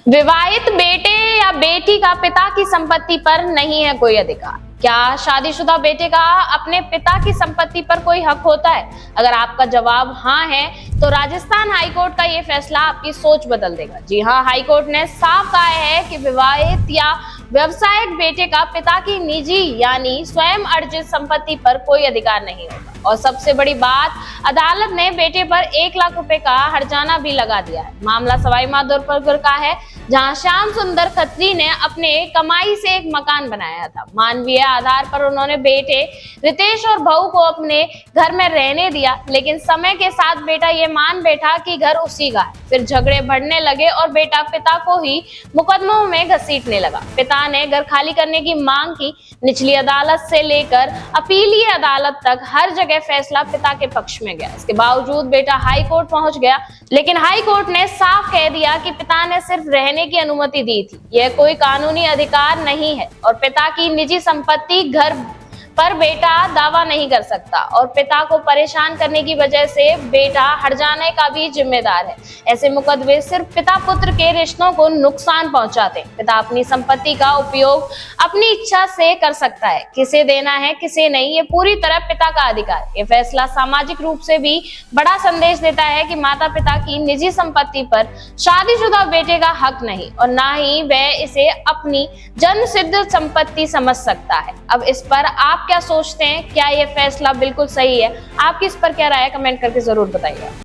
विवाहित बेटे या बेटी का पिता की संपत्ति पर नहीं है कोई अधिकार। क्या शादीशुदा बेटे का अपने पिता की संपत्ति पर कोई हक होता है? अगर आपका जवाब हाँ है तो राजस्थान हाईकोर्ट का ये फैसला आपकी सोच बदल देगा। जी हाँ, हाईकोर्ट ने साफ कहा है कि विवाहित या व्यवसायिक बेटे का पिता की निजी यानी स्वयं अर्जित संपत्ति पर कोई अधिकार नहीं होगा। और सबसे बड़ी बात, अदालत ने बेटे पर 1 लाख रुपए का हर्जाना भी लगा दिया है। मामला सवाई माधोपुर का है, जहां श्याम सुंदर खत्री ने अपने कमाई से एक मकान बनाया था। मानवीय आधार पर उन्होंने बेटे रितेश और बहू को अपने घर में रहने दिया, लेकिन समय के साथ बेटा ये मान बैठा कि घर उसी का है। फिर झगड़े बढ़ने लगे और बेटा पिता को ही मुकदमों में घसीटने लगा। पिता ने घर खाली करने की मांग की। निचली अदालत से लेकर अपीलीय अदालत तक हर जगह फैसला पिता के पक्ष में गया। इसके बावजूद बेटा हाई कोर्ट पहुंच गया, लेकिन हाई कोर्ट ने साफ कह दिया कि पिता ने सिर्फ रहने की अनुमति दी थी, यह कोई कानूनी अधिकार नहीं है और पिता की निजी संपत्ति घर पर बेटा दावा नहीं कर सकता और पिता को परेशान करने की वजह से बेटा हर्जाने का भी जिम्मेदार है। ऐसे मुकदमे सिर्फ पिता पुत्र के रिश्तों को नुकसान पहुंचाते हैं। पिता अपनी संपत्ति का उपयोग अपनी इच्छा से कर सकता है, किसे देना है किसे नहीं, ये पूरी तरह पिता का अधिकार। ये फैसला सामाजिक रूप से भी बड़ा संदेश देता है कि माता पिता की निजी संपत्ति पर शादीशुदा बेटे का हक नहीं और ना ही वह इसे अपनी जन्म सिद्ध संपत्ति समझ सकता है। अब इस पर आप क्या सोचते हैं? क्या यह फैसला बिल्कुल सही है? आपकी इस पर क्या राय है? कमेंट करके जरूर बताइए।